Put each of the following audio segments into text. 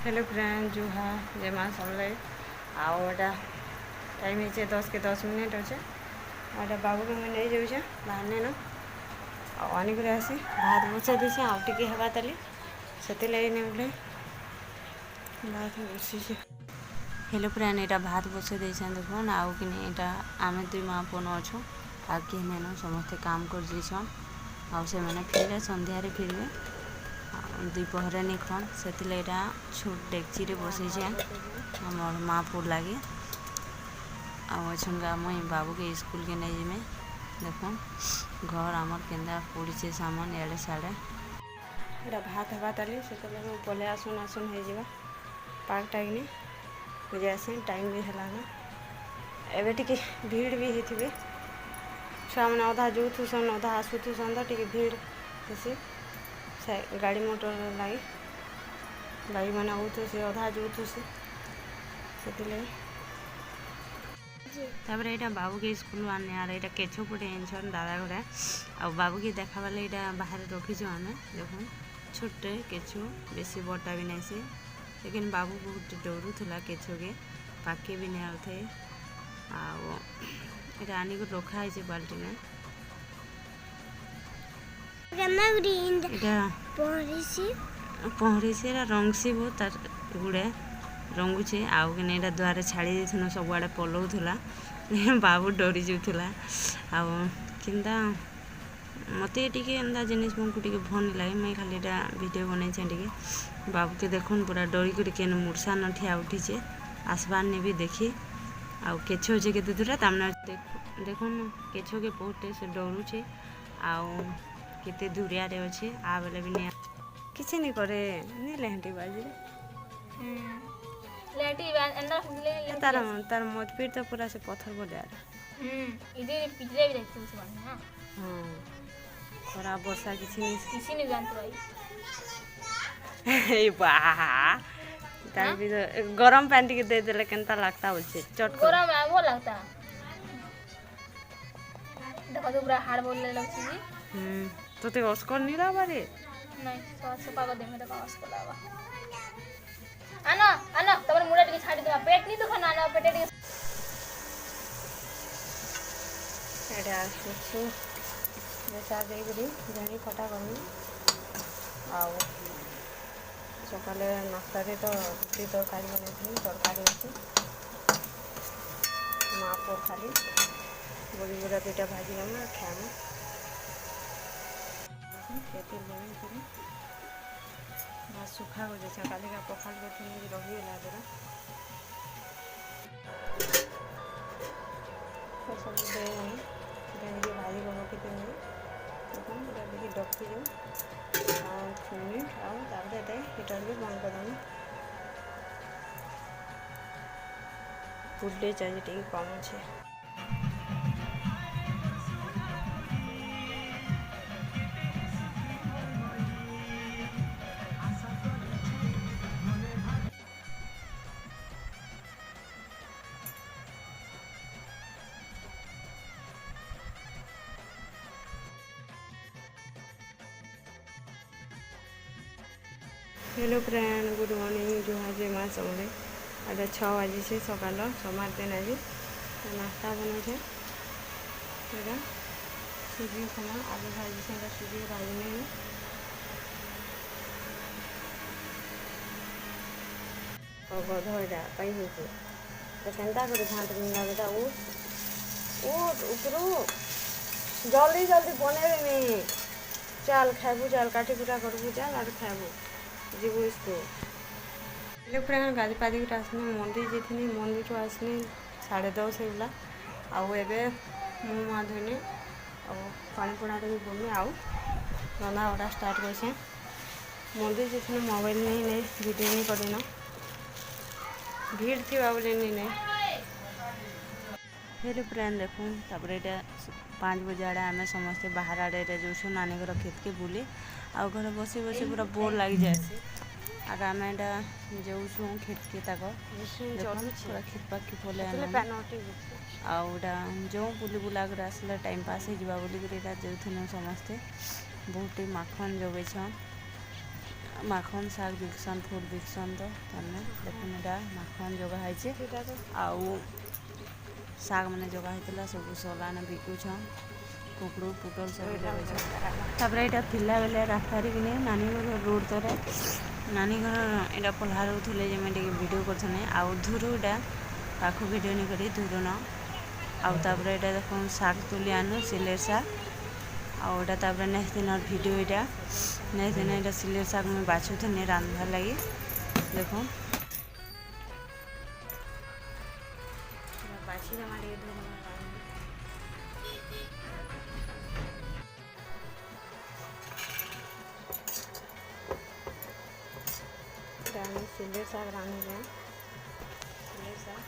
Hello friend Zuha जय माँ समले आटा टाइम है 10 के 10 मिनिट अच्छे आटा बाबू के मैं नहीं जाऊे बाहर न आनिक आसी भात बचा देसी आउ टे हवा ताली से लगे नहीं बोले भात बसी। हेलो फ्रेंड यहाँ भात बसई दे देखन आउ कि आम दुई माँ पुन अच्छु आ कि नहीं समस्ते काम कर फिर संध्यारे फिरबे दुपहर नहीं खन से छोट डेक्ची बसई आम माँ पुर लगे आछन मुई बाबू के स्कूल के नहीं जिमे देख घर आमर केन्दा पड़े सामान इे साड़े यहाँ भात हवा ताली से पले आसन आसन हो पार्क टाइम मुझे आसे टाइम भी है एवं टी भीड़ भी होते छुआ मैंने अधा जाऊन अधा आसुन तो टी भीड़ हेसी गाड़ी मोटर लगे बाई मैंने आउे से अधा जाऊे से यहाँ बाबू के स्कूल आने यार यहाँ केचो पटे एन दादा घोड़ा आ बाबू के देखा वाले यहाँ बाहर रखीचु आम देख छोटे केचो बेसी बड़ा भी नहीं से लेकिन बाबू बहुत डरुला केचो के पाके भी नहीं आए आनिक रखाई बाल्टी में पहरी से रंगसी बहुत तार गुड़े रंगुचे आउ कि नहीं द्वारे छाड़ी देन सब आड़े पलाऊला बाबू डरी जाऊला आंता मत एंता जिनिस को भल लगे मैं खाली वीडियो बनई बाबू के देखुन पूरा डरिक के मूर्छा न ठिया उठीचे आसबार ने भी देखी आउ केछो अच्छे के दूरा तमने देखुन केछो के बहुत से डरुचे आउ केते दूरिया रे अच्छे आ बेले भी नहीं किसी नहीं करे नहीं लेंटी बाजी तार तार मत पीट तो पूरा से पत्थर को दे इधर पिछले भी देखते हैं ना हां खराब वर्षा किसी नहीं जानते भाई ए वाह तार भी तो गरम पानी के दे देले केनता लगता होचे चट गरम है वो लगता देखो तो पूरा हार्ड बोलने लगती जी तो ते ऑस्कर नहीं रहा बारे नहीं सो पागो दे में तो ऑस्कर लावा आना आना तमन मुड़ा टिके छाड़ी दे पेट नहीं तो खाना आना पेटे टिके एडा सुसु बेचा दे गरी जानी फटा करनी आउ सकाले नाश्ता रे तो रुटी तरकारी बनाई तरकारी अच्छे माँ पो खाली बड़ी बड़ा दुटा भाजी हम खाएम खेती बना सुखा हो जाए काली का पखाल के रही है सब दे भाजी को रखी देखिए डकी जाऊँ मिनिट आते हीटर भी बंद कर फुटे चाहिए टी कम अच्छे hello friend good morning Zuha जय माँ समले आज 6 बजे से सकाल सोमवार दिन आज नाश्ता बने सुजी खाना आलू भाजी से सुजी भाजी नहीं गधटा कहीं हो तो केन्ता कर घाट मिला बेटा उठ उपरू जल्दी जल्दी बनेबे नहीं चल खाबू चल काटी कुटा करबू चल और खाबू जीवु इसको हेलो फ्रेंड गाड़ी पादी आसनी मंदिर जाइनी मंदिर आसनी 10:30 होगा आउ एवं मुँह मुआ धोनी पानी पुणा भी बोलनी आउ रंधा बड़ा स्टार्ट कर मंदिर जाइए मोबाइल नहीं वीडियो नहीं करना भीड़ थी बोले नहीं हेलो फ्रेंड देखून तापर ये 5 बजे आड़े आम समस्ते बाहर आड़े जो नानी घर खेत के बुली आ घर बसी बसी पूरा बोर लग जाए आगे आम जाऊँ खेत के तक पूरा खेत पाखी पले आउटा जो बुली बुला कर आसले टाइम पास हो बोलिक जो समस्ते बहुत माखन जगैछन ମାଖନ୍ ଶାଗ ବିକସନ୍ ଫୁଡ୍ ବିକସନ୍ ତ ତାମାନେ ଦେଖୁନ୍ ଏଇଟା ମାଖନ୍ ଯୋଗା ହେଇଛି ଆଉ ଶାଗ ମାନେ ଯୋଗା ହେଇଥିଲା ସବୁ ସଲାନେ ବିକୁଛନ୍ କୁକୁଡ଼ୁ ପୁଟଲ ସବୁ ଲଗେଇଛନ୍। ତାପରେ ଏଇଟା ଥିଲା ବେଲେ ରାସ୍ତାରେ କିନି ନାନୀ ଘର ରୋଡ଼ ତଳେ ନାନୀ ଘର ଏଇଟା ପଲ୍ହା ରହୁଥିଲେ ଯେ ମୁଇଁ ଟିକେ ଭିଡ଼ିଓ କରିଥିନି ଆଉ ଧୁରୁ ଏଇଟା ପାଖ ଭିଡ଼ିଓ ନି କରି ଧୁରୁନ ଆଉ ତାପରେ ଏଇଟା ଦେଖୁନ୍ ଶାଗ ତୁଲି ଆନୁ ସିଲେର୍ ଶାଗ ଆଉ ଏଇଟା ତାପରେ ନେକ୍ସଟ ଦିନର ଭିଡ଼ିଓ ଏଇଟା ନେକ୍ସଟ ଦିନ ଏଇଟା ସିଲେର୍ ଶାଗ ମୁଇଁ ବାଛୁଥିନି ରାନ୍ଧବାର୍ ଲାଗି ଦେଖୁନ୍ ବାଛି ଦେମା ଟିକେ ଧୁରୁନ सिलेर शाग रांधे सिलेर शाग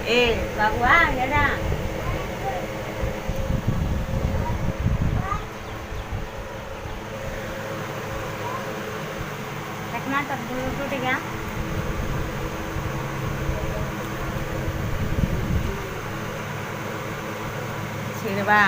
ए बाबुआ एडा देखना तब टूट गया छिड़वा